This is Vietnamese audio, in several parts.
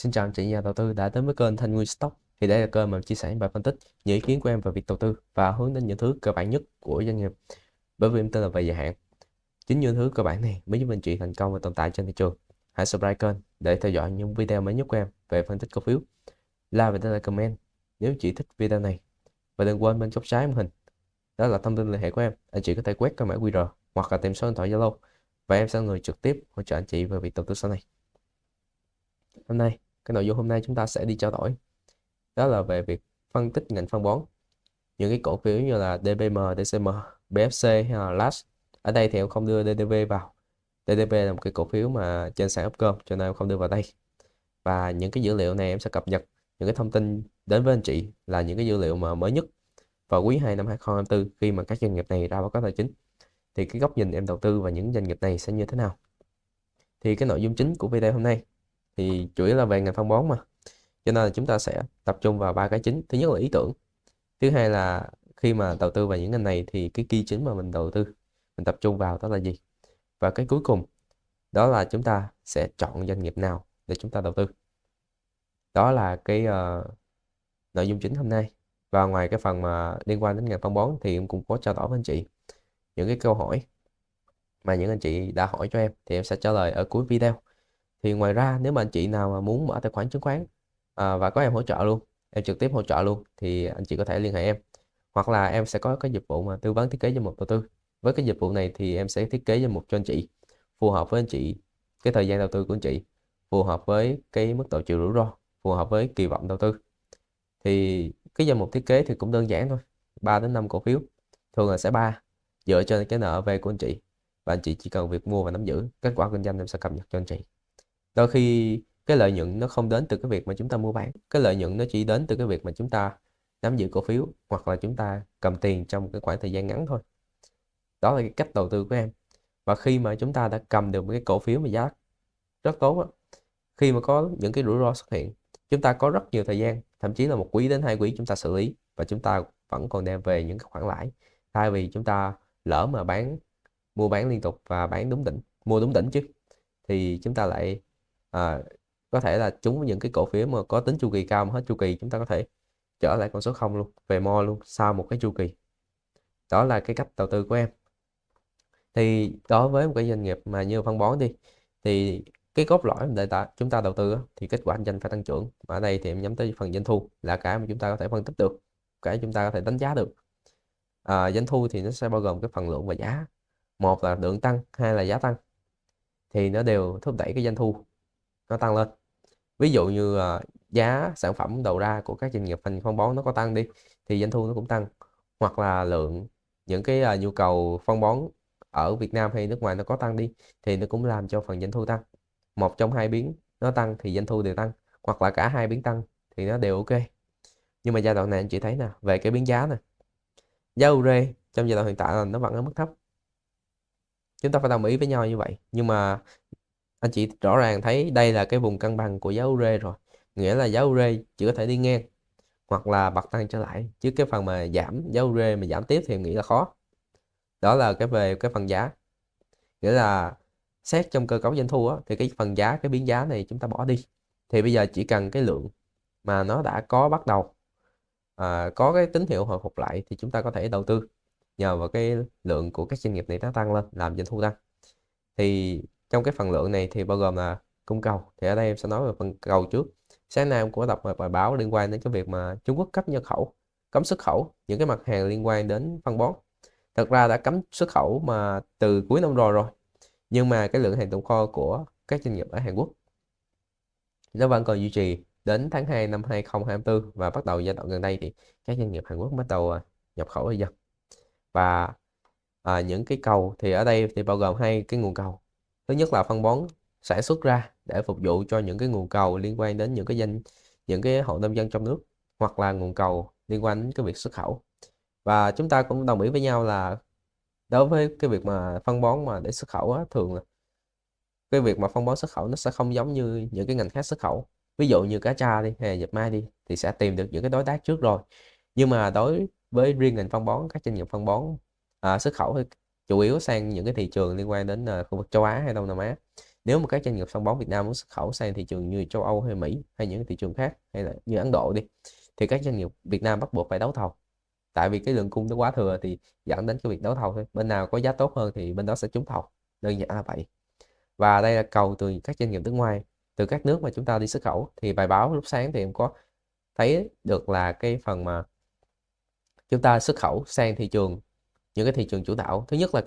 Xin chào anh chị nhà đầu tư đã đến với kênh Thanh Nguyên Stock. Thì đây là kênh mà chia sẻ và phân tích những ý kiến của em về việc đầu tư và hướng đến những thứ cơ bản nhất của doanh nghiệp. Bởi vì em tên là về dài hạn. Chính những thứ cơ bản này mới giúp anh chị thành công và tồn tại trên thị trường. Hãy subscribe kênh để theo dõi những video mới nhất của em về phân tích cổ phiếu. Like và để lại comment nếu chị thích video này. Và đừng quên bên góc trái màn hình đó là thông tin liên hệ của em. Anh chị có thể quét cái mã QR hoặc là tìm số điện thoại Zalo và em sẽ là người trực tiếp hỗ trợ anh chị về việc đầu tư sau này. Hôm nay, cái nội dung hôm nay chúng ta sẽ đi trao đổi đó là về việc phân tích ngành phân bón, những cái cổ phiếu như là DBM, DCM, BFC hay là LAS. Ở đây thì em không đưa DDV vào. DDV là một cái cổ phiếu mà trên sàn Upcom cho nên em không đưa vào đây. Và những cái dữ liệu này em sẽ cập nhật những cái thông tin đến với anh chị là những cái dữ liệu mà mới nhất vào quý 2 năm 2024 khi mà các doanh nghiệp này ra báo cáo tài chính. Thì cái góc nhìn em đầu tư vào những doanh nghiệp này sẽ như thế nào? Thì cái nội dung chính của video hôm nay thì chủ yếu là về ngành phân bón mà. Cho nên là chúng ta sẽ tập trung vào ba cái chính. Thứ nhất là ý tưởng. Thứ hai là khi mà đầu tư vào những ngành này thì cái key chính mà mình đầu tư, mình tập trung vào đó là gì? Và cái cuối cùng đó là chúng ta sẽ chọn doanh nghiệp nào để chúng ta đầu tư. Đó là cái nội dung chính hôm nay. Và ngoài cái phần mà liên quan đến ngành phân bón thì em cũng có trao đổi với anh chị những cái câu hỏi mà những anh chị đã hỏi cho em thì em sẽ trả lời ở cuối video. Thì ngoài ra nếu mà anh chị nào mà muốn mở tài khoản chứng khoán và có em hỗ trợ luôn, em trực tiếp hỗ trợ luôn thì anh chị có thể liên hệ em. Hoặc là em sẽ có cái dịch vụ mà tư vấn thiết kế danh mục đầu tư. Với cái dịch vụ này thì em sẽ thiết kế danh mục cho anh chị phù hợp với anh chị, cái thời gian đầu tư của anh chị, phù hợp với cái mức độ chịu rủi ro, phù hợp với kỳ vọng đầu tư. Thì cái danh mục thiết kế thì cũng đơn giản thôi, 3 đến 5 cổ phiếu, thường là sẽ 3, dựa trên cái NAV của anh chị, và anh chị chỉ cần việc mua và nắm giữ. Kết quả kinh doanh em sẽ cập nhật cho anh chị. Đôi khi cái lợi nhuận nó không đến từ cái việc mà chúng ta mua bán, cái lợi nhuận nó chỉ đến từ cái việc mà chúng ta nắm giữ cổ phiếu hoặc là chúng ta cầm tiền trong cái khoảng thời gian ngắn thôi. Đó là cái cách đầu tư của em. Và khi mà chúng ta đã cầm được một cái cổ phiếu mà giá rất tốt á, khi mà có những cái rủi ro xuất hiện, chúng ta có rất nhiều thời gian, thậm chí là 1 quý đến 2 quý chúng ta xử lý và chúng ta vẫn còn đem về những cái khoản lãi, thay vì chúng ta lỡ mà mua bán liên tục và bán đúng đỉnh, mua đúng đỉnh chứ, thì chúng ta lại có thể là trúng những cái cổ phiếu mà có tính chu kỳ cao, mà hết chu kỳ chúng ta có thể trở lại con số 0 luôn, về mo luôn sau một cái chu kỳ. Đó là cái cách đầu tư của em. Thì đối với một cái doanh nghiệp mà như phân bón đi, thì cái cốt lõi để chúng ta đầu tư thì kết quả kinh doanh phải tăng trưởng. Mà ở đây thì em nhắm tới phần doanh thu là cái mà chúng ta có thể phân tích được, cái chúng ta có thể đánh giá được. Doanh thu thì nó sẽ bao gồm cái phần lượng và giá. Một là lượng tăng, hai là giá tăng, thì nó đều thúc đẩy cái doanh thu nó tăng lên. Ví dụ như giá sản phẩm đầu ra của các doanh nghiệp phân bón nó có tăng đi thì doanh thu nó cũng tăng. Hoặc là lượng những cái nhu cầu phân bón ở Việt Nam hay nước ngoài nó có tăng đi thì nó cũng làm cho phần doanh thu tăng. Một trong hai biến nó tăng thì doanh thu đều tăng, hoặc là cả hai biến tăng thì nó đều ok. Nhưng mà giai đoạn này anh chị thấy nè, về cái biến giá nè, giá ure trong giai đoạn hiện tại là nó vẫn ở mức thấp. Chúng ta phải đồng ý với nhau như vậy, nhưng mà anh chị rõ ràng thấy đây là cái vùng cân bằng của giá ure rồi, nghĩa là giá ure chỉ có thể đi ngang hoặc là bật tăng trở lại, chứ cái phần mà giảm giá ure mà giảm tiếp thì em nghĩ là khó. Đó là cái về cái phần giá, nghĩa là xét trong cơ cấu doanh thu thì cái phần giá, cái biến giá này chúng ta bỏ đi, thì bây giờ chỉ cần cái lượng mà nó đã có bắt đầu có cái tín hiệu hồi phục lại thì chúng ta có thể đầu tư nhờ vào cái lượng của các doanh nghiệp này nó tăng lên làm doanh thu tăng. Thì trong cái phần lượng này thì bao gồm là cung cầu. Thì ở đây em sẽ nói về phần cầu trước. Sáng nay em cũng có đọc một bài báo liên quan đến cái việc mà Trung Quốc cấm nhập khẩu, cấm xuất khẩu những cái mặt hàng liên quan đến phân bón. Thật ra đã cấm xuất khẩu mà từ cuối năm rồi, nhưng mà cái lượng hàng tồn kho của các doanh nghiệp ở Hàn Quốc nó vẫn còn duy trì đến tháng 2 năm 2024, và bắt đầu giai đoạn gần đây thì các doanh nghiệp Hàn Quốc bắt đầu nhập khẩu rồi dân. Và những cái cầu thì ở đây thì bao gồm hai cái nguồn cầu. Thứ nhất là phân bón sản xuất ra để phục vụ cho những cái nguồn cầu liên quan đến những cái hộ nông dân trong nước, hoặc là nguồn cầu liên quan đến cái việc xuất khẩu. Và chúng ta cũng đồng ý với nhau là đối với cái việc mà phân bón mà để xuất khẩu thường là cái việc mà phân bón xuất khẩu nó sẽ không giống như những cái ngành khác xuất khẩu. Ví dụ như cá tra đi hay dệt may đi thì sẽ tìm được những cái đối tác trước rồi. Nhưng mà đối với riêng ngành phân bón, các doanh nghiệp phân bón xuất khẩu thì chủ yếu sang những cái thị trường liên quan đến khu vực châu Á hay Đông Nam Á, Nếu mà các doanh nghiệp phân bón Việt Nam muốn xuất khẩu sang thị trường như châu Âu hay Mỹ hay những thị trường khác hay là như Ấn Độ đi, thì các doanh nghiệp Việt Nam bắt buộc phải đấu thầu. Tại vì cái lượng cung nó quá thừa thì dẫn đến cái việc đấu thầu thôi. Bên nào có giá tốt hơn thì bên đó sẽ trúng thầu. Đơn giản là vậy. Và đây là cầu từ các doanh nghiệp nước ngoài, từ các nước mà chúng ta đi xuất khẩu. Thì bài báo lúc sáng thì em có thấy được là cái phần mà chúng ta xuất khẩu sang thị trường, những cái thị trường chủ đạo. Thứ nhất là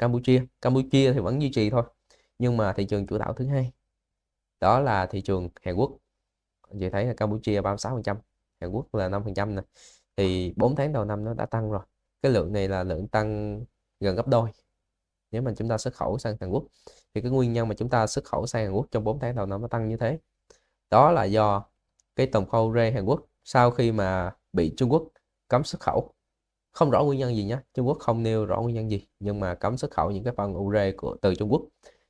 Campuchia thì vẫn duy trì thôi. Nhưng mà thị trường chủ đạo thứ hai đó là thị trường Hàn Quốc. Anh chị thấy là Campuchia 36%, Hàn Quốc là 5% nè. Thì 4 tháng đầu năm nó đã tăng rồi. Cái lượng này là lượng tăng gần gấp đôi. Nếu mà chúng ta xuất khẩu sang Hàn Quốc thì cái nguyên nhân mà chúng ta xuất khẩu sang Hàn Quốc trong 4 tháng đầu năm nó tăng như thế, đó là do cái tồn kho ure Hàn Quốc sau khi mà bị Trung Quốc cấm xuất khẩu. Không rõ nguyên nhân gì nhé, Trung Quốc không nêu rõ nguyên nhân gì, nhưng mà cấm xuất khẩu những cái phần ure từ Trung Quốc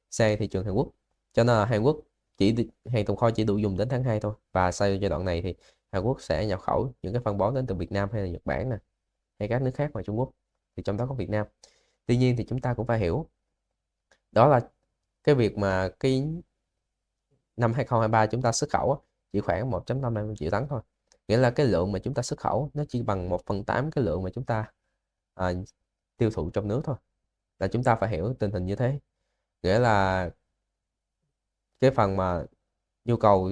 sang thị trường Hàn Quốc. Cho nên là Hàn Quốc hàng tồn kho chỉ đủ dùng đến tháng 2 thôi. Và sau giai đoạn này thì Hàn Quốc sẽ nhập khẩu những cái phân bón đến từ Việt Nam hay là Nhật Bản nè, hay các nước khác ngoài Trung Quốc, thì trong đó có Việt Nam. Tuy nhiên thì chúng ta cũng phải hiểu đó là cái việc mà cái năm 2023 chúng ta xuất khẩu chỉ khoảng 1,55 triệu tấn thôi. Nghĩa là cái lượng mà chúng ta xuất khẩu nó chỉ bằng 1/8 cái lượng mà chúng ta à, tiêu thụ trong nước thôi. Là chúng ta phải hiểu tình hình như thế. Nghĩa là cái phần mà nhu cầu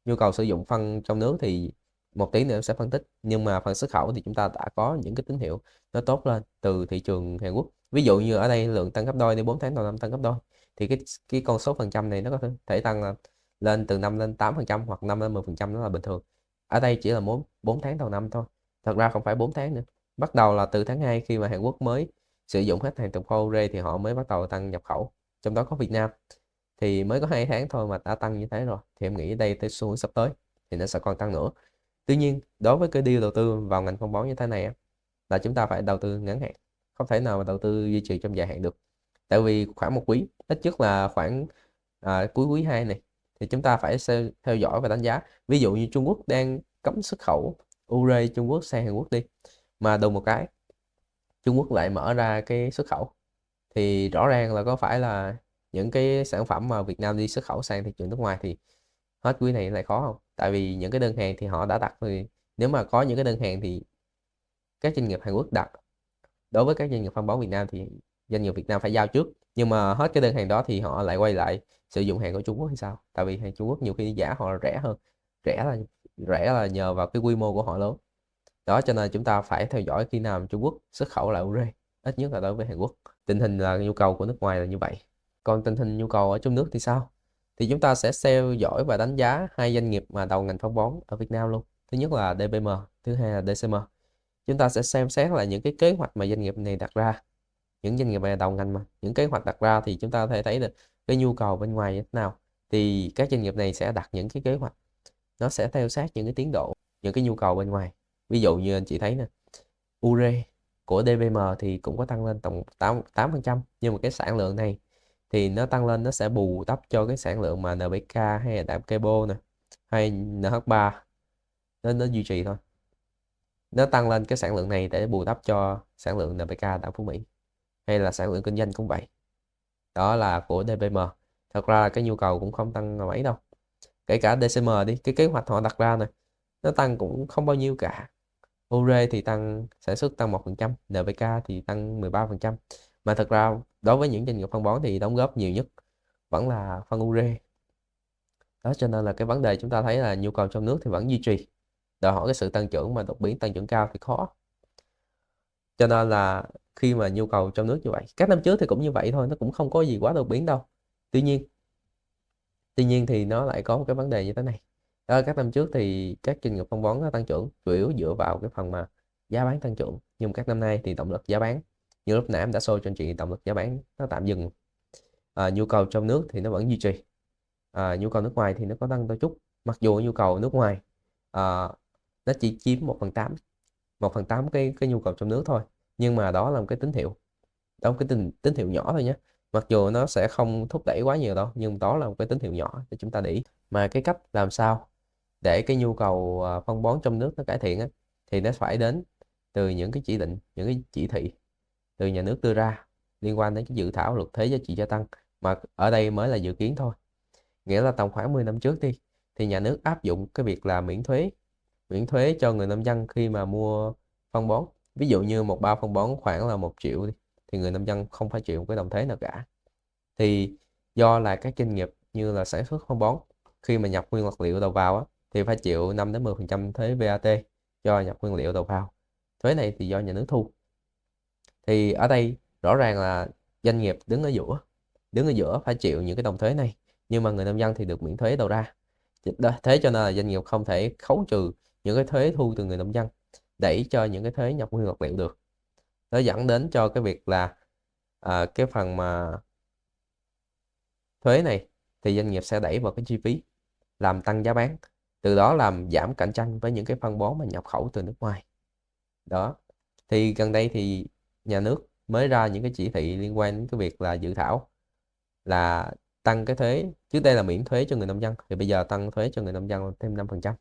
nhu cầu sử dụng phân trong nước thì một tí nữa em sẽ phân tích, nhưng mà phần xuất khẩu thì chúng ta đã có những cái tín hiệu nó tốt lên từ thị trường Hàn Quốc. Ví dụ như ở đây lượng tăng gấp đôi, đi 4 tháng đầu năm tăng gấp đôi, thì cái con số phần trăm này nó có thể tăng lên từ 5 lên 8% hoặc 5 lên 10%, đó là bình thường. Ở đây chỉ là 4 tháng đầu năm thôi, thật ra không phải 4 tháng nữa. Bắt đầu là từ tháng 2 khi mà Hàn Quốc mới sử dụng hết hàng tồn kho ure thì họ mới bắt đầu tăng nhập khẩu, trong đó có Việt Nam. Thì mới có 2 tháng thôi mà đã tăng như thế rồi, thì em nghĩ đây tới xu hướng sắp tới thì nó sẽ còn tăng nữa. Tuy nhiên đối với cái deal đầu tư vào ngành phân bón như thế này là chúng ta phải đầu tư ngắn hạn, không thể nào mà đầu tư duy trì trong dài hạn được. Tại vì khoảng một quý, ít nhất là khoảng cuối quý 2 này, thì chúng ta phải theo dõi và đánh giá. Ví dụ như Trung Quốc đang cấm xuất khẩu ure Trung Quốc sang Hàn Quốc đi, mà đùng một cái Trung Quốc lại mở ra cái xuất khẩu, thì rõ ràng là có phải là những cái sản phẩm mà Việt Nam đi xuất khẩu sang thị trường nước ngoài thì hết quý này lại khó không? Tại vì những cái đơn hàng thì họ đã đặt, thì nếu mà có những cái đơn hàng thì các doanh nghiệp Hàn Quốc đặt đối với các doanh nghiệp phân bón Việt Nam thì doanh nghiệp Việt Nam phải giao trước, nhưng mà hết cái đơn hàng đó thì họ lại quay lại sử dụng hàng của Trung Quốc hay sao? Tại vì hàng Trung Quốc nhiều khi giá họ rẻ hơn, rẻ là rẻ là nhờ vào cái quy mô của họ lớn. Đó, cho nên chúng ta phải theo dõi khi nào Trung Quốc xuất khẩu lại ure, ít nhất là đối với Hàn Quốc. Tình hình là nhu cầu của nước ngoài là như vậy. Còn tình hình nhu cầu ở trong nước thì sao? Thì chúng ta sẽ theo dõi và đánh giá hai doanh nghiệp mà đầu ngành phân bón ở Việt Nam luôn. Thứ nhất là DPM, thứ hai là DCM. Chúng ta sẽ xem xét là những cái kế hoạch mà doanh nghiệp này đặt ra. Những doanh nghiệp này đầu ngành mà, những kế hoạch đặt ra thì chúng ta có thể thấy được cái nhu cầu bên ngoài như thế nào. Thì các doanh nghiệp này sẽ đặt những cái kế hoạch, nó sẽ theo sát những cái tiến độ, những cái nhu cầu bên ngoài. Ví dụ như anh chị thấy nè, ure của DVM thì cũng có tăng lên tổng 8%, nhưng mà cái sản lượng này thì nó tăng lên, nó sẽ bù đắp cho cái sản lượng mà NPK hay là đạm Carbo nè, hay NH3 nó duy trì thôi. Nó tăng lên cái sản lượng này để bù đắp cho sản lượng NPK đạm Phú Mỹ, hay là sản lượng kinh doanh cũng vậy. Đó là của DPM. Thật ra là cái nhu cầu cũng không tăng mấy đâu. Kể cả DCM đi, cái kế hoạch họ đặt ra này nó tăng cũng không bao nhiêu cả. Ure thì sản xuất tăng 1%, NPK thì tăng 13%. Mà thật ra đối với những doanh nghiệp phân bón thì đóng góp nhiều nhất vẫn là phân ure. Đó, cho nên là cái vấn đề chúng ta thấy là nhu cầu trong nước thì vẫn duy trì, đòi hỏi cái sự tăng trưởng mà đột biến tăng trưởng cao thì khó. Cho nên là khi mà nhu cầu trong nước như vậy, các năm trước thì cũng như vậy thôi, nó cũng không có gì quá đột biến đâu. Tuy nhiên thì nó lại có một cái vấn đề như thế này. Đó là các năm trước thì các doanh nghiệp phân bón nó tăng trưởng chủ yếu dựa vào cái phần mà giá bán tăng trưởng, nhưng các năm nay thì động lực giá bán, như lúc nãy em đã show cho anh chị, động lực giá bán nó tạm dừng. Nhu cầu trong nước thì nó vẫn duy trì. Nhu cầu nước ngoài thì nó có tăng đôi chút, mặc dù nhu cầu nước ngoài à, nó chỉ chiếm 1/8 cái nhu cầu trong nước thôi, nhưng mà đó là một cái tín hiệu, đó là một cái tín hiệu nhỏ thôi nhé. Mặc dù nó sẽ không thúc đẩy quá nhiều đâu, nhưng đó là một cái tín hiệu nhỏ để chúng ta để ý. Mà cái cách làm sao để cái nhu cầu phân bón trong nước nó cải thiện thì nó phải đến từ những cái chỉ định, những cái chỉ thị từ nhà nước đưa ra liên quan đến cái dự thảo luật thuế giá trị gia tăng mà ở đây mới là dự kiến thôi. Nghĩa là tầm khoảng 10 năm trước đi, thì nhà nước áp dụng cái việc là miễn thuế cho người nông dân khi mà mua phân bón. Ví dụ như một bao phân bón khoảng là 1 triệu đi, thì người nông dân không phải chịu một cái đồng thuế nào cả. Thì do là các doanh nghiệp như là sản xuất phân bón, khi mà nhập nguyên vật liệu đầu vào á, thì phải chịu 5 đến 10% thuế VAT cho nhập nguyên liệu đầu vào. Thuế này thì do nhà nước thu. Thì ở đây rõ ràng là doanh nghiệp đứng ở giữa phải chịu những cái đồng thuế này, nhưng mà người nông dân thì được miễn thuế đầu ra. Thế cho nên là doanh nghiệp không thể khấu trừ những cái thuế thu từ người nông dân đẩy cho những cái thuế nhập nguyên vật liệu được. Nó dẫn đến cho cái việc là cái phần mà thuế này thì doanh nghiệp sẽ đẩy vào cái chi phí, làm tăng giá bán, từ đó làm giảm cạnh tranh với những cái phân bón mà nhập khẩu từ nước ngoài. Đó, thì gần đây thì nhà nước mới ra những cái chỉ thị liên quan đến cái việc là dự thảo là tăng cái thuế. Trước đây là miễn thuế cho người nông dân, thì bây giờ tăng thuế cho người nông dân thêm 5%.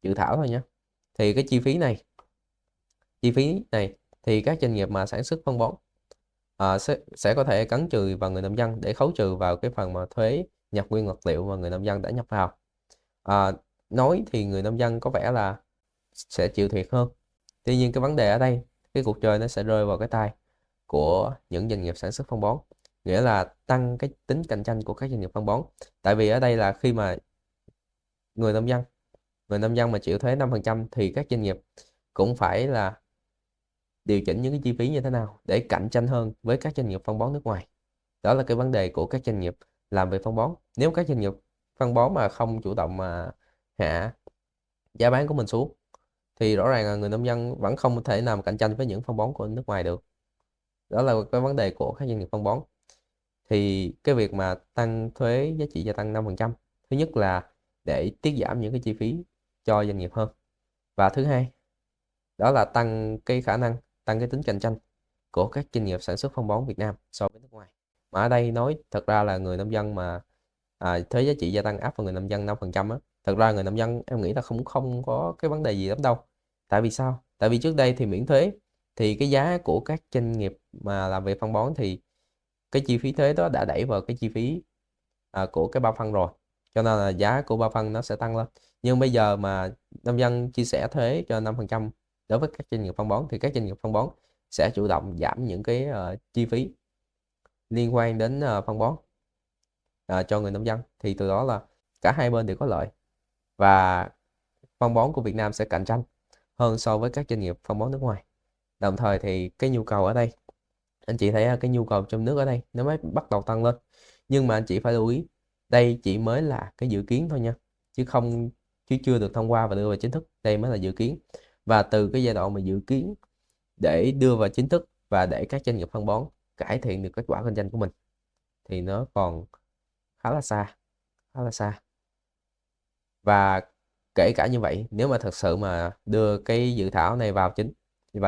Dự thảo thôi nhé. Thì cái chi phí này thì các doanh nghiệp mà sản xuất phân bón sẽ có thể cấn trừ vào người nông dân để khấu trừ vào cái phần mà thuế nhập nguyên vật liệu mà người nông dân đã nhập vào. Nói thì người nông dân có vẻ là sẽ chịu thiệt hơn. Tuy nhiên cái vấn đề ở đây, cái cuộc chơi nó sẽ rơi vào cái tay của những doanh nghiệp sản xuất phân bón, nghĩa là tăng cái tính cạnh tranh của các doanh nghiệp phân bón. Tại vì ở đây là khi mà người nông dân mà chịu thuế 5% thì các doanh nghiệp cũng phải là điều chỉnh những cái chi phí như thế nào để cạnh tranh hơn với các doanh nghiệp phân bón nước ngoài. Đó là cái vấn đề của các doanh nghiệp làm về phân bón. Nếu các doanh nghiệp phân bón mà không chủ động mà hạ giá bán của mình xuống, thì rõ ràng là người nông dân vẫn không thể nào cạnh tranh với những phân bón của nước ngoài được. Đó là cái vấn đề của các doanh nghiệp phân bón. Thì cái việc mà tăng thuế giá trị gia tăng 5%, thứ nhất là để tiết giảm những cái chi phí cho doanh nghiệp hơn, và thứ hai đó là tăng cái khả năng, tăng cái tính cạnh tranh của các doanh nghiệp sản xuất phân bón Việt Nam so với nước ngoài. Mà ở đây nói thật ra là người nông dân mà thuế giá trị gia tăng áp vào người nông dân 5% á, thật ra người nông dân em nghĩ là không có cái vấn đề gì lắm đâu. Tại vì sao? Tại vì trước đây thì miễn thuế, thì cái giá của các doanh nghiệp mà làm về phân bón thì cái chi phí thuế đó đã đẩy vào cái chi phí của cái bao phân rồi, cho nên là giá của bao phân nó sẽ tăng lên. Nhưng bây giờ mà nông dân chia sẻ thuế cho 5% đối với các doanh nghiệp phân bón, thì các doanh nghiệp phân bón sẽ chủ động giảm những cái chi phí liên quan đến phân bón cho người nông dân, thì từ đó là cả hai bên đều có lợi, và phân bón của Việt Nam sẽ cạnh tranh hơn so với các doanh nghiệp phân bón nước ngoài. Đồng thời thì cái nhu cầu ở đây, anh chị thấy cái nhu cầu trong nước ở đây nó mới bắt đầu tăng lên. Nhưng mà anh chị phải lưu ý, đây chỉ mới là cái dự kiến thôi nha, chứ chưa được thông qua và đưa vào chính thức. Đây mới là dự kiến, và từ cái giai đoạn mà dự kiến để đưa vào chính thức và để các doanh nghiệp phân bón cải thiện được kết quả kinh doanh của mình thì nó còn khá là xa, khá là xa. Và kể cả như vậy, nếu mà thật sự mà đưa cái dự thảo này vào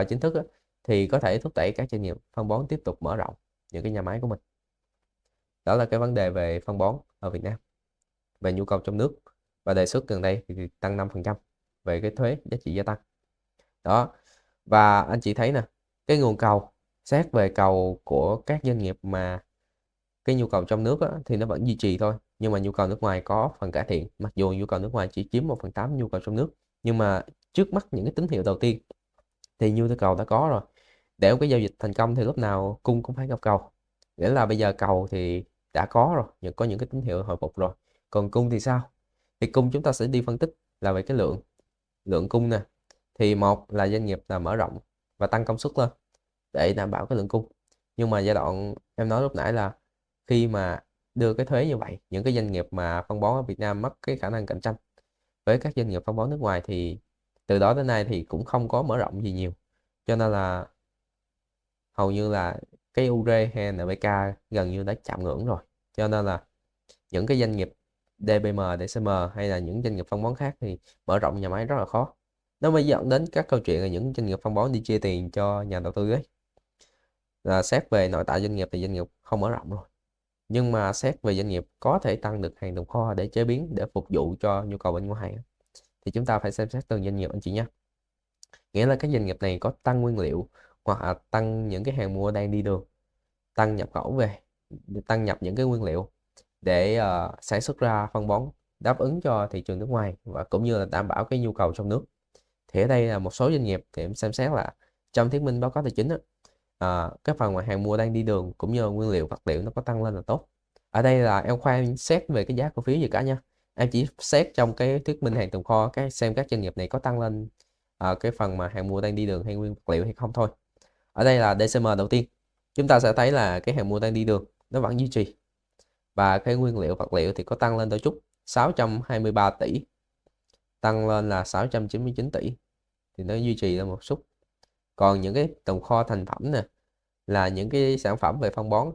chính thức á, thì có thể thúc đẩy các doanh nghiệp phân bón tiếp tục mở rộng những cái nhà máy của mình. Đó là cái vấn đề về phân bón ở Việt Nam, về nhu cầu trong nước, và đề xuất gần đây thì tăng 5% về cái thuế giá trị gia tăng. Đó, và anh chị thấy nè, cái nguồn cầu, xét về cầu của các doanh nghiệp mà cái nhu cầu trong nước á, thì nó vẫn duy trì thôi, nhưng mà nhu cầu nước ngoài có phần cải thiện. Mặc dù nhu cầu nước ngoài chỉ chiếm 1/8 nhu cầu trong nước, nhưng mà trước mắt những cái tín hiệu đầu tiên thì nhu cầu đã có rồi. Để một cái giao dịch thành công thì lúc nào cung cũng phải gặp cầu, nghĩa là bây giờ cầu thì đã có rồi, có những cái tín hiệu hồi phục rồi. Còn cung thì sao? Thì cung chúng ta sẽ đi phân tích là về cái lượng cung nè. Thì một là doanh nghiệp là mở rộng và tăng công suất lên để đảm bảo cái lượng cung. Nhưng mà giai đoạn em nói lúc nãy là khi mà đưa cái thuế như vậy, những cái doanh nghiệp mà phân bón ở Việt Nam mất cái khả năng cạnh tranh với các doanh nghiệp phân bón nước ngoài, thì từ đó đến nay thì cũng không có mở rộng gì nhiều. Cho nên là hầu như là cái URE hay NPK gần như đã chạm ngưỡng rồi. Cho nên là những cái doanh nghiệp DPM, DCM hay là những doanh nghiệp phân bón khác thì mở rộng nhà máy rất là khó. Nó mới dẫn đến các câu chuyện là những doanh nghiệp phân bón đi chia tiền cho nhà đầu tư ấy. Là xét về nội tại doanh nghiệp thì doanh nghiệp không mở rộng rồi. Nhưng mà xét về doanh nghiệp có thể tăng được hàng tồn kho để chế biến, để phục vụ cho nhu cầu bên ngoài, thì chúng ta phải xem xét từng doanh nghiệp anh chị nhé. Nghĩa là các doanh nghiệp này có tăng nguyên liệu hoặc là tăng những cái hàng mua đang đi đường, tăng nhập khẩu về tăng nhập những cái nguyên liệu để sản xuất ra phân bón đáp ứng cho thị trường nước ngoài và cũng như là đảm bảo cái nhu cầu trong nước. Thì ở đây là một số doanh nghiệp thì em xem xét là trong thuyết minh báo cáo tài chính á, cái phần mà hàng mua đang đi đường cũng như là nguyên liệu vật liệu nó có tăng lên là tốt. Ở đây là em khoan xét về cái giá cổ phiếu gì cả nha, em chỉ xét trong cái thuyết minh hàng tồn kho xem các doanh nghiệp này có tăng lên cái phần mà hàng mua đang đi đường hay nguyên vật liệu hay không thôi. Ở đây là DCM đầu tiên, chúng ta sẽ thấy là cái hàng mua đang đi đường nó vẫn duy trì và cái nguyên liệu vật liệu thì có tăng lên đôi chút, 623 tỷ tăng lên là 699 tỷ thì nó duy trì lên một chút. Còn những cái tồn kho thành phẩm nè, là những cái sản phẩm về phân bón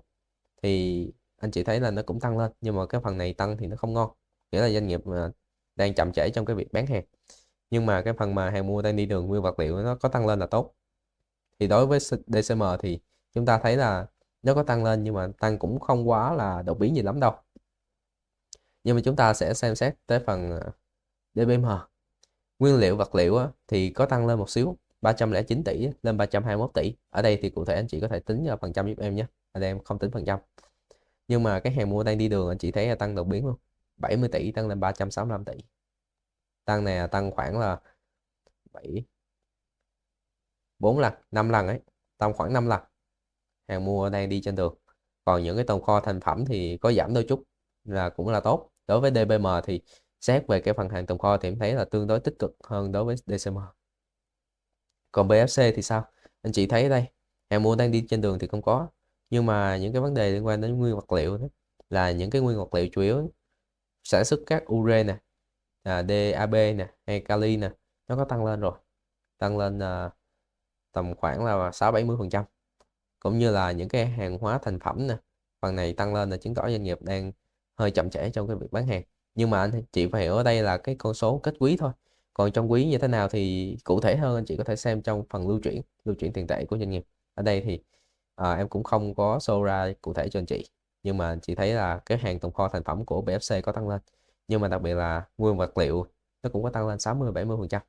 thì anh chị thấy là nó cũng tăng lên, nhưng mà cái phần này tăng thì nó không ngon, nghĩa là doanh nghiệp mà đang chậm trễ trong cái việc bán hàng. Nhưng mà cái phần mà hàng mua đang đi đường nguyên vật liệu nó có tăng lên là tốt. Thì đối với DCM thì chúng ta thấy là nó có tăng lên nhưng mà tăng cũng không quá là đột biến gì lắm đâu. Nhưng mà chúng ta sẽ xem xét tới phần DBM. Nguyên liệu vật liệu thì có tăng lên một xíu, 309 tỷ lên 321 tỷ. Ở đây thì cụ thể anh chị có thể tính phần trăm giúp em nhé. Ở đây em không tính phần trăm. Nhưng mà cái hàng mua đang đi đường anh chị thấy là tăng đột biến luôn. 70 tỷ tăng lên 365 tỷ. Tăng này là tăng khoảng là 7 4 lần, 5 lần ấy, tăng khoảng 5 lần. Hàng mua đang đi trên đường. Còn những cái tồn kho thành phẩm thì có giảm đôi chút là cũng là tốt. Đối với DBM thì xét về cái phần hàng tồn kho thì em thấy là tương đối tích cực hơn đối với DCM. Còn BFC thì sao? Anh chị thấy đây, hàng mua đang đi trên đường thì không có. Nhưng mà những cái vấn đề liên quan đến nguyên vật liệu đó, là những cái nguyên vật liệu chủ yếu sản xuất các ure nè, DAB nè, hay kali nè, nó có tăng lên rồi. Tăng lên tầm khoảng là 6-70%. Cũng như là những cái hàng hóa thành phẩm nè, phần này tăng lên là chứng tỏ doanh nghiệp đang hơi chậm trễ trong cái việc bán hàng. Nhưng mà anh chị phải hiểu ở đây là cái con số kết quý thôi. Còn trong quý như thế nào thì cụ thể hơn anh chị có thể xem trong phần lưu chuyển tiền tệ của doanh nghiệp. Ở đây thì em cũng không có show ra cụ thể cho anh chị. Nhưng mà anh chị thấy là cái hàng tồn kho thành phẩm của BFC có tăng lên. Nhưng mà đặc biệt là nguyên vật liệu nó cũng có tăng lên 60-70%.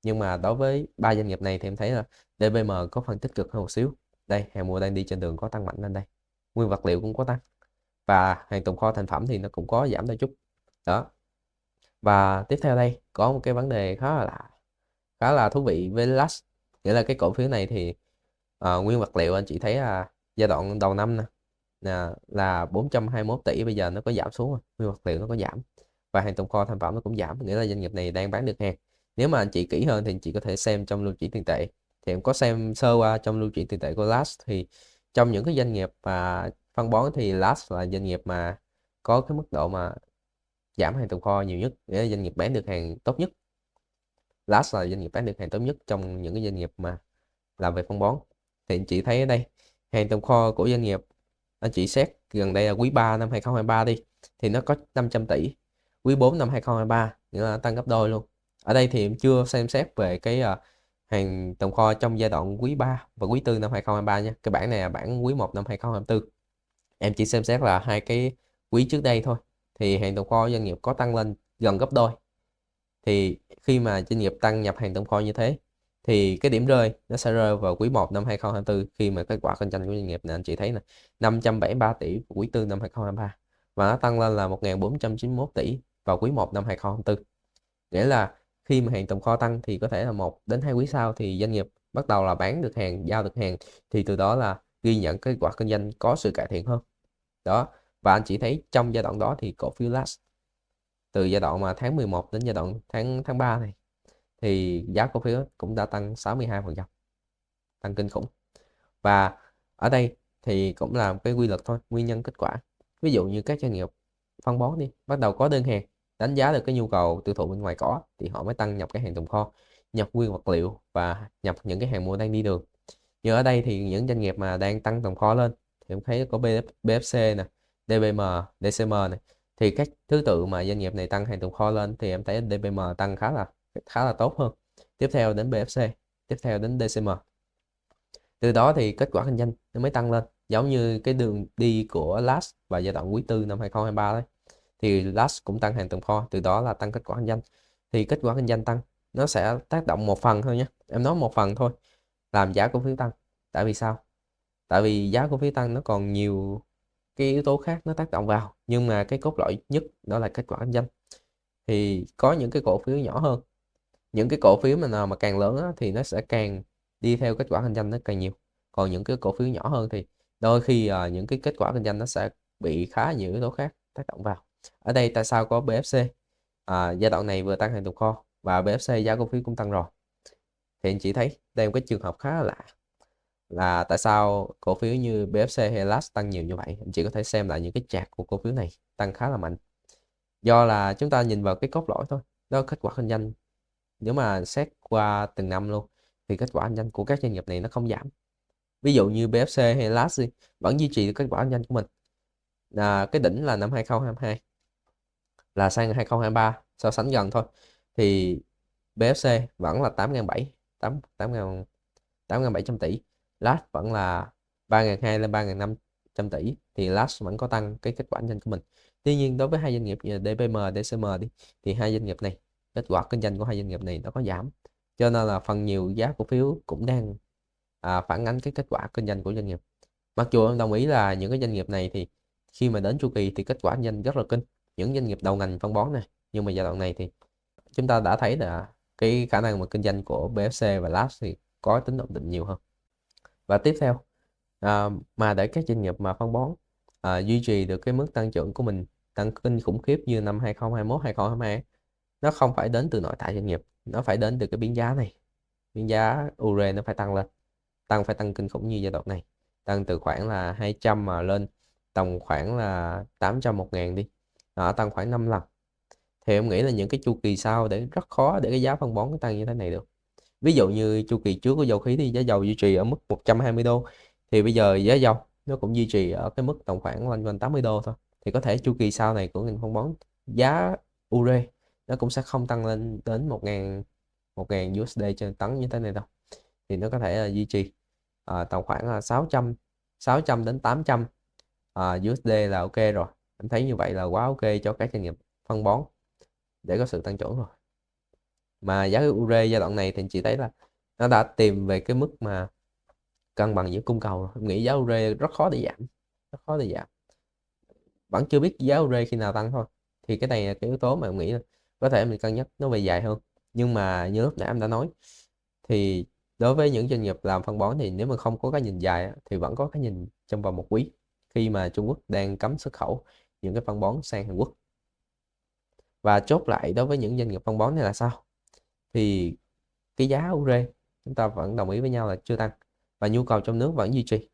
Nhưng mà đối với ba doanh nghiệp này thì em thấy là DBM có phần tích cực hơn một xíu. Đây, hàng mua đang đi trên đường có tăng mạnh lên đây. Nguyên vật liệu cũng có tăng. Và hàng tồn kho thành phẩm thì nó cũng có giảm đôi chút. Đó. Và tiếp theo đây có một cái vấn đề khá là thú vị với Lux. Nghĩa là cái cổ phiếu này thì nguyên vật liệu anh chị thấy là giai đoạn đầu năm nè là 421 tỷ, bây giờ nó có giảm xuống rồi. Nguyên vật liệu nó có giảm. Và hàng tồn kho thành phẩm nó cũng giảm, nghĩa là doanh nghiệp này đang bán được hàng. Nếu mà anh chị kỹ hơn thì anh chị có thể xem trong lưu chuyển tiền tệ. Thì em có xem sơ qua trong lưu chuyển tiền tệ của Lux, thì trong những cái doanh nghiệp mà phân bón thì Lux là doanh nghiệp mà có cái mức độ mà giảm hàng tồn kho nhiều nhất, nghĩa là doanh nghiệp bán được hàng tốt nhất. Lux là doanh nghiệp bán được hàng tốt nhất trong những cái doanh nghiệp mà làm về phân bón. Thì anh chị thấy ở đây hàng tồn kho của doanh nghiệp, anh chị xét gần đây là quý 3 năm 2023 đi, thì nó có 500 tỷ. Quý 4 năm 2023 nghĩa là tăng gấp đôi luôn. Ở đây thì em chưa xem xét về cái hàng tồn kho trong giai đoạn quý 3 và quý 4 năm 2023 nha. Cái bảng này là bảng quý 1 năm 2024. Em chỉ xem xét là hai cái quý trước đây thôi. Thì hàng tồn kho doanh nghiệp có tăng lên gần gấp đôi. Thì khi mà doanh nghiệp tăng nhập hàng tồn kho như thế thì cái điểm rơi nó sẽ rơi vào quý 1 năm 2024, khi mà kết quả kinh doanh của doanh nghiệp này anh chị thấy nè, 573 tỷ của quý 4 năm 2023 và nó tăng lên là 1.491 tỷ vào quý 1 năm 2024. Nghĩa là khi mà hàng tồn kho tăng thì có thể là 1 đến 2 quý sau thì doanh nghiệp bắt đầu là bán được hàng, giao được hàng, thì từ đó là ghi nhận kết quả kinh doanh có sự cải thiện hơn. Đó, và anh chị thấy trong giai đoạn đó thì cổ phiếu Lux từ giai đoạn mà tháng 11 đến giai đoạn tháng 3 này thì giá cổ phiếu cũng đã tăng 62%, tăng kinh khủng. Và ở đây thì cũng là một cái quy luật thôi, nguyên nhân kết quả. Ví dụ như các doanh nghiệp phân bón đi, bắt đầu có đơn hàng, đánh giá được cái nhu cầu tiêu thụ bên ngoài có, thì họ mới tăng nhập cái hàng tồn kho, nhập nguyên vật liệu và nhập những cái hàng mua đang đi đường. Nhưng ở đây thì những doanh nghiệp mà đang tăng tồn kho lên thì em thấy có BFC nè, DBM, DCM này, thì các thứ tự mà doanh nghiệp này tăng hàng tồn kho lên thì em thấy DBM tăng khá là tốt hơn, tiếp theo đến BFC, tiếp theo đến DCM. Từ đó thì kết quả kinh doanh nó mới tăng lên, giống như cái đường đi của Lux và giai đoạn quý 4 năm 2023 đấy, thì Lux cũng tăng hàng tồn kho, từ đó là tăng kết quả kinh doanh. Thì kết quả kinh doanh tăng nó sẽ tác động một phần thôi nhé, em nói một phần thôi, làm giá cổ phiếu tăng. Tại vì sao? Tại vì giá cổ phiếu tăng nó còn nhiều cái yếu tố khác nó tác động vào, nhưng mà cái cốt lõi nhất đó là kết quả kinh doanh. Thì có những cái cổ phiếu nhỏ hơn, những cái cổ phiếu mà nào mà càng lớn á, thì nó sẽ càng đi theo kết quả kinh doanh nó càng nhiều. Còn những cái cổ phiếu nhỏ hơn thì đôi khi những cái kết quả kinh doanh nó sẽ bị khá nhiều yếu tố khác tác động vào. Ở đây tại sao có BFC? Giai đoạn này vừa tăng hàng tồn kho và BFC giá cổ phiếu cũng tăng rồi. Thì anh chị thấy đây là một cái trường hợp khá là lạ, là tại sao cổ phiếu như BFC hay LAS tăng nhiều như vậy. Anh chị có thể xem lại những cái chart của cổ phiếu này tăng khá là mạnh, do là chúng ta nhìn vào cái cốt lõi thôi, đó là kết quả kinh doanh. Nếu mà xét qua từng năm luôn thì kết quả kinh doanh của các doanh nghiệp này nó không giảm. Ví dụ như BFC hay LAS vẫn duy trì được kết quả kinh doanh của mình, cái đỉnh là năm 2022, là sang 2023 so sánh gần thôi, thì BFC vẫn là 8.700 tỷ, LAS vẫn là 3.200 lên 3.500 tỷ, thì LAS vẫn có tăng cái kết quả kinh doanh của mình. Tuy nhiên đối với hai doanh nghiệp như là DPM, DCM thì hai doanh nghiệp này, kết quả kinh doanh của hai doanh nghiệp này nó có giảm, cho nên là phần nhiều giá cổ phiếu cũng đang phản ánh cái kết quả kinh doanh của doanh nghiệp. Mặc dù em đồng ý là những cái doanh nghiệp này thì khi mà đến chu kỳ thì kết quả kinh doanh rất là kinh, những doanh nghiệp đầu ngành phân bón này, nhưng mà giai đoạn này thì chúng ta đã thấy là cái khả năng mà kinh doanh của BFC và LAS thì có tính ổn định nhiều hơn. Và tiếp theo, mà để các doanh nghiệp mà phân bón duy trì được cái mức tăng trưởng của mình tăng kinh khủng khiếp như năm 2021, 2022, nó không phải đến từ nội tại doanh nghiệp, nó phải đến từ cái biến giá này. Biến giá ure nó phải tăng lên, phải tăng kinh khủng như giai đoạn này, tăng từ khoảng là 200 mà lên tầm khoảng là 800 1.000 đi, tăng khoảng 5 lần. Thì em nghĩ là những cái chu kỳ sau để rất khó để cái giá phân bón nó tăng như thế này được. Ví dụ như chu kỳ trước của dầu khí thì giá dầu duy trì ở mức 120 đô, thì bây giờ giá dầu nó cũng duy trì ở cái mức tầm khoảng loanh quanh 80 đô thôi. Thì có thể chu kỳ sau này của ngành phân bón, giá ure nó cũng sẽ không tăng lên đến 1.000 USD trên tấn như thế này đâu, thì nó có thể là duy trì tầm khoảng là 600 đến 800 USD là ok rồi. Em thấy như vậy là quá ok cho các doanh nghiệp phân bón để có sự tăng trưởng rồi. Mà giá ure giai đoạn này thì chị thấy là nó đã tìm về cái mức mà cân bằng giữa cung cầu rồi. Em nghĩ giá ure rất khó để giảm, rất khó để giảm, vẫn chưa biết giá ure khi nào tăng thôi. Thì cái này là cái yếu tố mà em nghĩ là có thể mình cân nhắc nó về dài hơn. Nhưng mà như lúc nãy em đã nói, thì đối với những doanh nghiệp làm phân bón thì nếu mà không có cái nhìn dài thì vẫn có cái nhìn trong vòng một quý, khi mà Trung Quốc đang cấm xuất khẩu những cái phân bón sang Hàn Quốc. Và chốt lại đối với những doanh nghiệp phân bón này là sao? Thì cái giá ure chúng ta vẫn đồng ý với nhau là chưa tăng, và nhu cầu trong nước vẫn duy trì.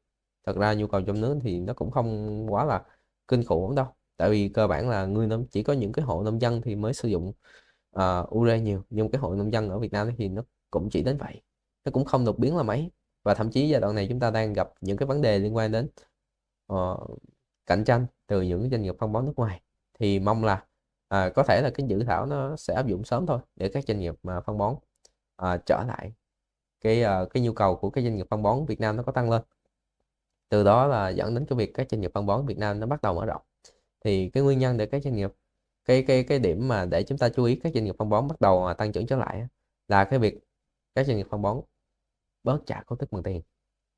Thật ra nhu cầu trong nước thì nó cũng không quá là kinh khủng đâu, tại vì cơ bản là chỉ có những cái hộ nông dân thì mới sử dụng ure nhiều, nhưng cái hộ nông dân ở Việt Nam thì nó cũng chỉ đến vậy, nó cũng không đột biến là mấy. Và thậm chí giai đoạn này chúng ta đang gặp những cái vấn đề liên quan đến ờ, cạnh tranh từ những doanh nghiệp phân bón nước ngoài. Thì mong là có thể là cái dự thảo nó sẽ áp dụng sớm thôi, để các doanh nghiệp mà phân bón trở lại cái nhu cầu của các doanh nghiệp phân bón Việt Nam nó có tăng lên, từ đó là dẫn đến cái việc các doanh nghiệp phân bón Việt Nam nó bắt đầu mở rộng. Thì cái nguyên nhân để các doanh nghiệp, cái điểm mà để chúng ta chú ý các doanh nghiệp phân bón bắt đầu tăng trưởng trở lại là cái việc các doanh nghiệp phân bón bớt trả cổ tức bằng tiền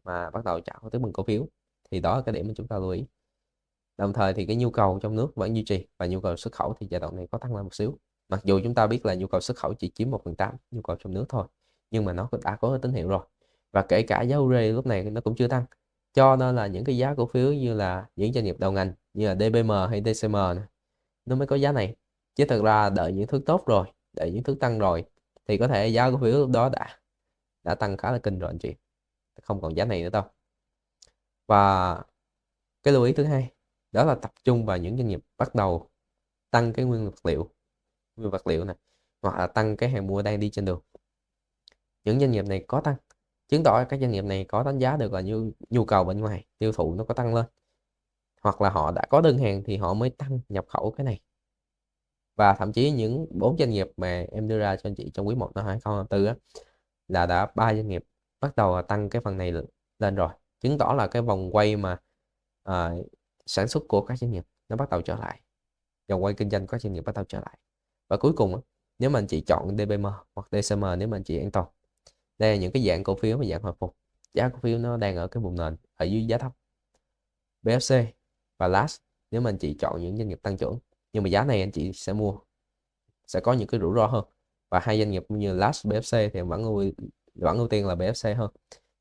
mà bắt đầu trả cổ tức bằng cổ phiếu. Thì đó là cái điểm mà chúng ta lưu ý. Đồng thời thì cái nhu cầu trong nước vẫn duy trì, và nhu cầu xuất khẩu thì giai đoạn này có tăng lên một xíu. Mặc dù chúng ta biết là nhu cầu xuất khẩu chỉ chiếm 1/8 nhu cầu trong nước thôi, nhưng mà nó đã có tín hiệu rồi. Và kể cả giá ure lúc này nó cũng chưa tăng, cho nên là những cái giá cổ phiếu như là những doanh nghiệp đầu ngành như là DPM hay DCM này, nó mới có giá này. Chứ thực ra đợi những thứ tốt rồi, đợi những thứ tăng rồi, thì có thể giá cổ phiếu lúc đó đã tăng khá là kinh rồi anh chị, không còn giá này nữa đâu. Và cái lưu ý thứ hai đó là tập trung vào những doanh nghiệp bắt đầu tăng cái nguyên vật liệu này, hoặc là tăng cái hàng mua đang đi trên đường. Những doanh nghiệp này có tăng, chứng tỏ các doanh nghiệp này có đánh giá được là nhu cầu bên ngoài tiêu thụ nó có tăng lên, hoặc là họ đã có đơn hàng thì họ mới tăng nhập khẩu cái này. Và thậm chí những 4 doanh nghiệp mà em đưa ra cho anh chị trong quý 1 năm 2024 á, là đã 3 doanh nghiệp bắt đầu tăng cái phần này lên rồi, chứng tỏ là cái vòng quay mà à, sản xuất của các doanh nghiệp nó bắt đầu trở lại, vòng quay kinh doanh của các doanh nghiệp bắt đầu trở lại. Và cuối cùng nếu mà anh chị chọn DPM hoặc DCM, nếu mà anh chị an toàn, đây là những cái dạng cổ phiếu mà dạng hồi phục, giá cổ phiếu nó đang ở cái vùng nền ở dưới giá thấp. BFC và last nếu mà anh chị chọn những doanh nghiệp tăng trưởng. Nhưng mà giá này anh chị sẽ mua sẽ có những cái rủi ro hơn, và hai doanh nghiệp như last BFC thì vẫn ưu tiên là BFC hơn,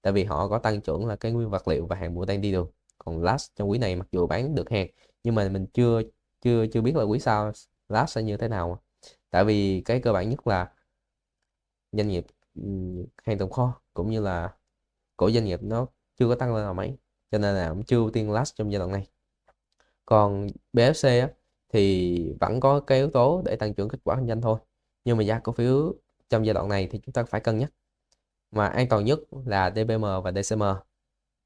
tại vì họ có tăng trưởng là cái nguyên vật liệu và hàng mua đang đi đường. Còn last trong quý này mặc dù bán được hàng nhưng mà mình chưa chưa biết là quý sau last sẽ như thế nào, tại vì cái cơ bản nhất là doanh nghiệp hàng tồn kho cũng như là của doanh nghiệp nó chưa có tăng lên là mấy, cho nên là cũng chưa ưu tiên last trong giai đoạn này. Còn BFC á, thì vẫn có cái yếu tố để tăng trưởng kết quả kinh doanh thôi, nhưng mà giá cổ phiếu trong giai đoạn này thì chúng ta phải cân nhắc, mà an toàn nhất là DBM và DCM.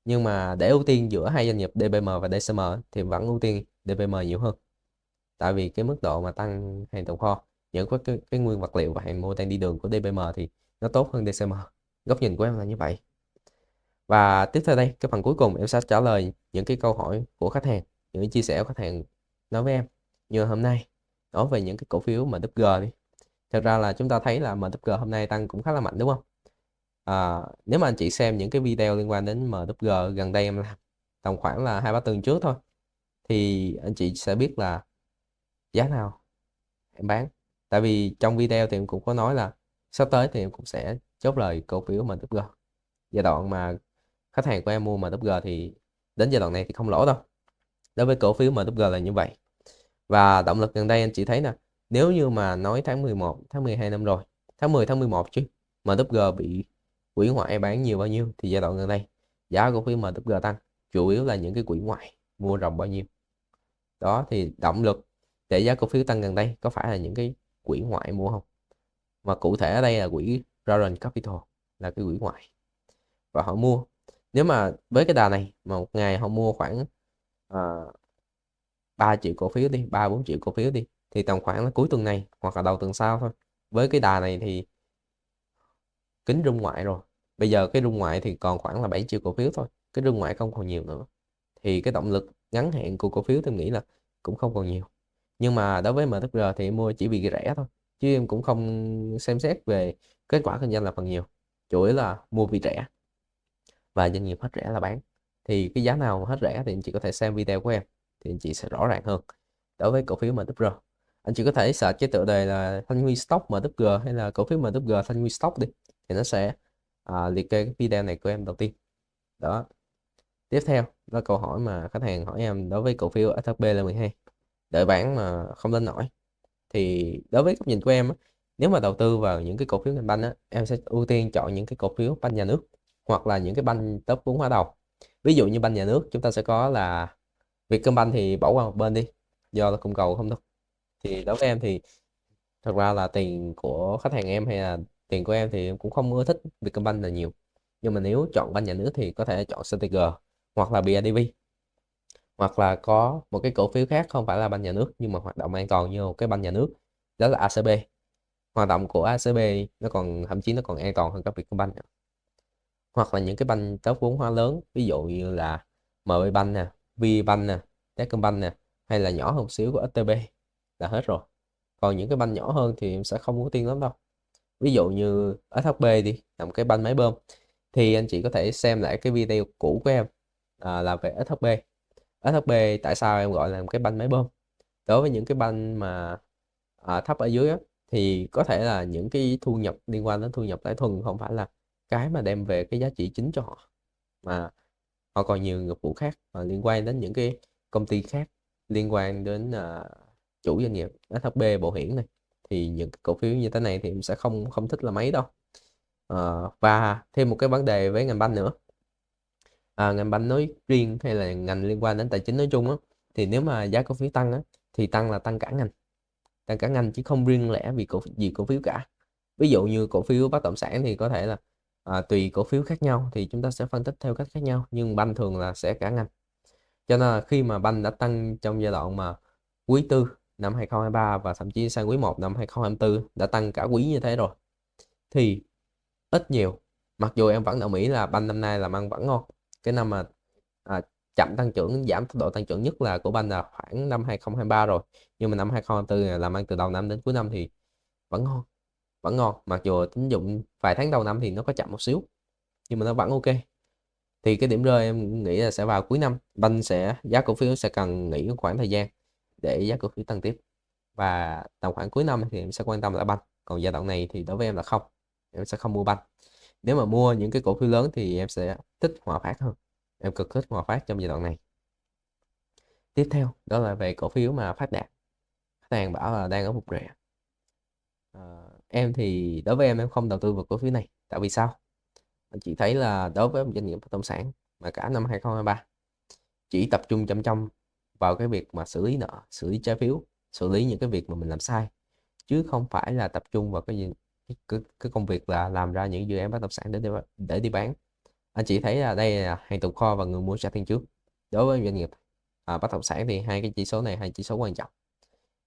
Nhưng mà để ưu tiên giữa hai doanh nghiệp DBM và DCM thì vẫn ưu tiên DBM nhiều hơn, tại vì cái mức độ mà tăng hàng tồn kho, những cái nguyên vật liệu và hàng mua đang đi đường của DBM thì nó tốt hơn DCM. Góc nhìn của em là như vậy. Và tiếp theo đây, cái phần cuối cùng em sẽ trả lời những cái câu hỏi của khách hàng, những cái chia sẻ của khách hàng nói với em. Như hôm nay nói về những cái cổ phiếu MWG đi. Thật ra là chúng ta thấy là MWG hôm nay tăng cũng khá là mạnh đúng không? Nếu mà anh chị xem những cái video liên quan đến MWG gần đây em làm tầm khoảng là 2-3 tuần trước thôi, thì anh chị sẽ biết là giá nào em bán. Tại vì trong video thì em cũng có nói là sắp tới thì em cũng sẽ chốt lời cổ phiếu MWG. Giai đoạn mà khách hàng của em mua MWG thì đến giai đoạn này thì không lỗ đâu. Đối với cổ phiếu MWG là như vậy. Và động lực gần đây anh chị thấy nè, nếu như mà nói tháng 11, tháng 12 năm rồi, tháng 10, tháng 11 chứ, MWG bị quỹ ngoại bán nhiều bao nhiêu, thì giai đoạn gần đây giá cổ phiếu MWG tăng chủ yếu là những cái quỹ ngoại mua ròng bao nhiêu. Đó thì động lực để giá cổ phiếu tăng gần đây có phải là những cái quỹ ngoại mua không? Mà cụ thể ở đây là quỹ Roland Capital, là cái quỹ ngoại, và họ mua. Nếu mà với cái đà này mà một ngày họ mua khoảng 3 triệu cổ phiếu đi, 3-4 triệu cổ phiếu đi, thì tầm khoảng là cuối tuần này hoặc là đầu tuần sau thôi. Với cái đà này thì kính rung ngoại rồi. Bây giờ cái rung ngoại thì còn khoảng là 7 triệu cổ phiếu thôi, cái rung ngoại không còn nhiều nữa. Thì cái động lực ngắn hạn của cổ phiếu tôi nghĩ là cũng không còn nhiều. Nhưng mà đối với MTG thì em mua chỉ vì rẻ thôi, chứ em cũng không xem xét về kết quả kinh doanh là phần nhiều. Chủ yếu là mua vì rẻ và doanh nghiệp hết rẻ là bán. Thì cái giá nào mà hết rẻ thì anh chị có thể xem video của em thì anh chị sẽ rõ ràng hơn. Đối với cổ phiếu MTG, anh chị có thể search cái tựa đề là Thanh Nguyên Stock MTG hay là cổ phiếu MTG Thanh Nguyên Stock đi, thì nó sẽ liệt kê cái video này của em đầu tiên. Đó, tiếp theo là câu hỏi mà khách hàng hỏi em đối với cổ phiếu SHB là 12 đợi bán mà không lên nổi. Thì đối với góc nhìn của em á, nếu mà đầu tư vào những cái cổ phiếu ngành banh á, em sẽ ưu tiên chọn những cái cổ phiếu banh nhà nước hoặc là những cái banh top vốn hóa đầu. Ví dụ như banh nhà nước chúng ta sẽ có là Vietcombank, thì bỏ qua một bên đi do là cung cầu không được. Thì đối với em thì thật ra là tiền của khách hàng em hay là tiền của em thì em cũng không ưa thích Vietcombank là nhiều. Nhưng mà nếu chọn banh nhà nước thì có thể chọn CTG hoặc là BIDV, hoặc là có một cái cổ phiếu khác không phải là banh nhà nước nhưng mà hoạt động an toàn như một cái banh nhà nước, đó là ACB. Hoạt động của ACB nó còn thậm chí nó còn an toàn hơn cả Vietcombank. Hoặc là những cái banh top vốn hóa lớn, ví dụ như là MB Bank nè, VPBank nè, Techcombank nè, hay là nhỏ hơn một xíu của STB là hết rồi. Còn những cái banh nhỏ hơn thì em sẽ không ưu tiên lắm đâu. Ví dụ như SHB đi, là một cái banh máy bơm, thì anh chị có thể xem lại cái video cũ của em là về SHB. SHB tại sao em gọi là một cái banh máy bơm? Đối với những cái banh mà thấp ở dưới á, thì có thể là những cái thu nhập liên quan đến thu nhập lãi thuần không phải là cái mà đem về cái giá trị chính cho họ, mà họ còn nhiều nghiệp vụ khác liên quan đến những cái công ty khác, liên quan đến chủ doanh nghiệp SHB, Bảo Hiểm này. Thì những cái cổ phiếu như thế này thì em sẽ không không thích là mấy đâu. Và thêm một cái vấn đề với ngành banh nữa, ngành banh nói riêng hay là ngành liên quan đến tài chính nói chung á, thì nếu mà giá cổ phiếu tăng á, thì tăng là tăng cả ngành, tăng cả ngành chứ không riêng lẻ vì cổ phiếu cả. Ví dụ như cổ phiếu bất động sản thì có thể là tùy cổ phiếu khác nhau thì chúng ta sẽ phân tích theo cách khác nhau, nhưng banh thường là sẽ cả ngành. Cho nên là khi mà banh đã tăng trong giai đoạn mà quý tư năm 2023 và thậm chí sang quý 1 năm 2024 đã tăng cả quý như thế rồi, thì ít nhiều, mặc dù em vẫn đồng ý là banh năm nay làm ăn vẫn ngon. Cái năm mà chậm tăng trưởng, giảm tốc độ tăng trưởng nhất là của banh là khoảng năm 2023 rồi, nhưng mà năm 2024 này làm ăn từ đầu năm đến cuối năm thì vẫn ngon, vẫn ngon. Mặc dù tín dụng vài tháng đầu năm thì nó có chậm một xíu nhưng mà nó vẫn ok. Thì cái điểm rơi em nghĩ là sẽ vào cuối năm, giá cổ phiếu sẽ cần nghỉ một khoảng thời gian để giá cổ phiếu tăng tiếp, và tầm khoảng cuối năm thì em sẽ quan tâm là banh. Còn giai đoạn này thì đối với em là không, em sẽ không mua banh. Nếu mà mua những cái cổ phiếu lớn thì em sẽ thích Hòa Phát hơn, em cực thích Hòa Phát trong giai đoạn này. Tiếp theo đó là về cổ phiếu mà Phát Đạt, khách hàng bảo là đang ở vùng rẻ. Em thì đối với em không đầu tư vào cổ phiếu này. Tại vì sao? Anh chị thấy là đối với một doanh nghiệp bất động sản mà cả năm 2023 chỉ tập trung chăm chăm vào cái việc mà xử lý nợ, xử lý trái phiếu, xử lý những cái việc mà mình làm sai, chứ không phải là tập trung vào cái công việc là làm ra những dự án bất động sản để đi bán. Anh chị thấy là đây là hàng tồn kho và người mua trả tiền trước. Đối với doanh nghiệp bất động sản thì hai cái chỉ số này, hai chỉ số quan trọng.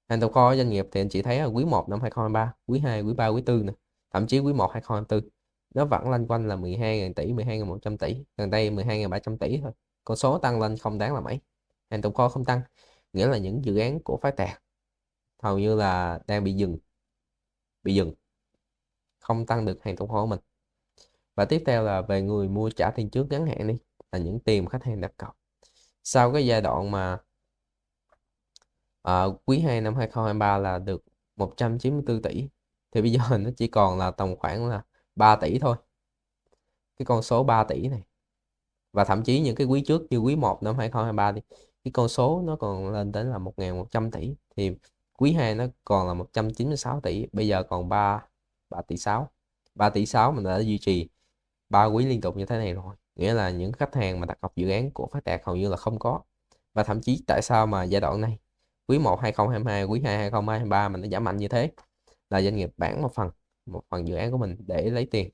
Hàng tồn kho doanh nghiệp thì anh chị thấy là quý 1 năm 2023, quý 2, quý 3, quý 4 nè, thậm chí quý 1 2024 nó vẫn loanh quanh là 12.000 tỷ, 12.100 tỷ, gần đây 12.300 tỷ thôi. Con số tăng lên không đáng là mấy. Hàng tồn kho không tăng, nghĩa là những dự án của Phát Đạt hầu như là đang bị dừng, không tăng được hàng tồn kho của mình. Và tiếp theo là về người mua trả tiền trước ngắn hạn đi, là những tiền khách hàng đặt cọc sau cái giai đoạn mà quý 2 năm 2023 là được 194 tỷ, thì bây giờ nó chỉ còn là tầm khoảng là 3 tỷ thôi. Cái con số 3 tỷ này, và thậm chí những cái quý trước như quý 1 năm 2023 thì cái con số nó còn lên đến là 1.100 tỷ, thì quý 2 nó còn là 196 tỷ, bây giờ còn 3 tỷ 6. 3 tỷ 6 mình đã duy trì 3 quý liên tục như thế này rồi, nghĩa là những khách hàng mà đặt cọc dự án của Phát Đạt hầu như là không có. Và thậm chí tại sao mà giai đoạn này quý 1 2022, quý 2 2023 mà nó giảm mạnh như thế, là doanh nghiệp bán một phần dự án của mình để lấy tiền.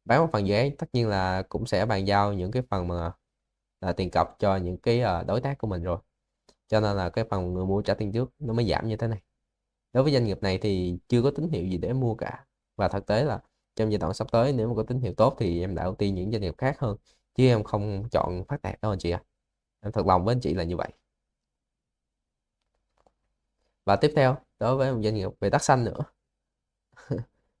Bán một phần dự án tất nhiên là cũng sẽ bàn giao những cái phần mà là tiền cọc cho những cái đối tác của mình rồi, cho nên là cái phần người mua trả tiền trước nó mới giảm như thế này. Đối với doanh nghiệp này thì chưa có tín hiệu gì để mua cả, và thực tế là trong giai đoạn sắp tới nếu mà có tín hiệu tốt thì em đã ưu tiên những doanh nghiệp khác hơn, chứ em không chọn Phát Đạt đâu anh chị ạ. Em thật lòng với anh chị là như vậy. Và tiếp theo đối với một doanh nghiệp về đất xanh nữa,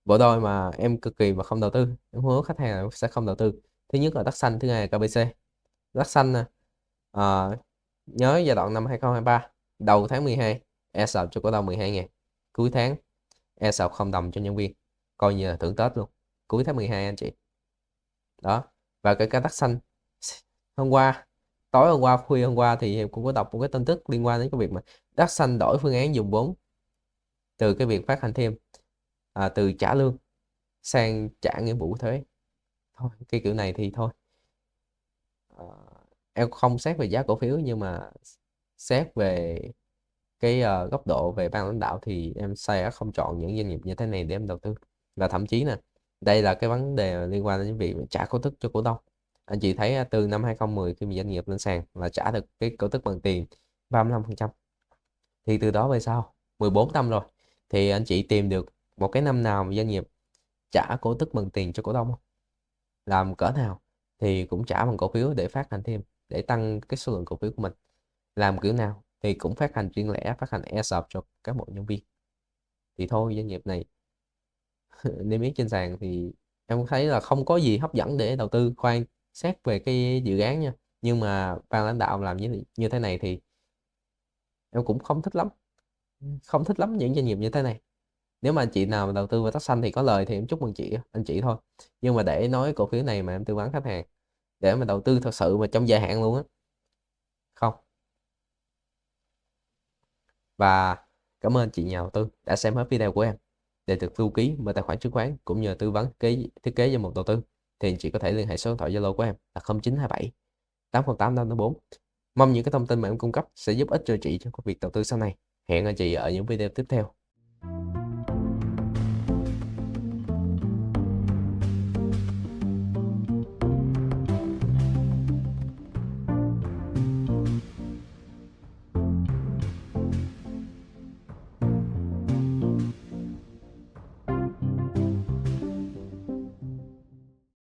bộ đôi mà em cực kỳ mà không đầu tư, em hứa khách hàng là sẽ không đầu tư. Thứ nhất là đất xanh, thứ hai là KBC. Đất xanh nè, ờ, nhớ giai đoạn năm 2023 đầu tháng 12 ESOP cho cổ đông 12.000, cuối tháng ESOP không đồng cho nhân viên, coi như là thưởng Tết luôn, cuối tháng 12 anh chị. Đó, và cái đất xanh hôm qua, tối hôm qua, khuya hôm qua thì em cũng có đọc một cái tin tức liên quan đến cái việc mà đất xanh đổi phương án dùng vốn từ cái việc phát hành thêm, từ trả lương sang trả nghĩa vụ thuế. Thôi cái kiểu này thì thôi. Ờ, em không xét về giá cổ phiếu, nhưng mà xét về cái góc độ về ban lãnh đạo thì em sẽ không chọn những doanh nghiệp như thế này để em đầu tư. Và thậm chí nè, đây là cái vấn đề liên quan đến việc trả cổ tức cho cổ đông. Anh chị thấy từ năm 2010 khi mà doanh nghiệp lên sàn là trả được cái cổ tức bằng tiền 35%, thì từ đó về sau 14 năm rồi, thì anh chị tìm được một cái năm nào mà doanh nghiệp trả cổ tức bằng tiền cho cổ đông không? Làm cỡ nào thì cũng trả bằng cổ phiếu để phát hành thêm, để tăng cái số lượng cổ phiếu của mình. Làm kiểu nào thì cũng phát hành riêng lẻ, phát hành ESOP cho các bộ nhân viên. Thì thôi doanh nghiệp này niêm yết trên sàn thì em thấy là không có gì hấp dẫn để đầu tư. Khoan, xét về cái dự án nha, nhưng mà ban lãnh đạo làm như thế này thì em cũng không thích lắm, không thích lắm những doanh nghiệp như thế này. Nếu mà anh chị nào mà đầu tư vào đất xanh thì có lời thì em chúc mừng anh chị thôi, nhưng mà để nói cổ phiếu này mà em tư vấn khách hàng để mà đầu tư thật sự mà trong dài hạn luôn á, không. Và cảm ơn chị nhà đầu tư đã xem hết video của em. Để được lưu ký mở tài khoản chứng khoán cũng như tư vấn thiết kế danh mục đầu tư thì anh chị có thể liên hệ số điện thoại Zalo của em là 0927 808 584. Mong những cái thông tin mà em cung cấp sẽ giúp ích cho chị trong công việc đầu tư sau này. Hẹn anh chị ở những video tiếp theo.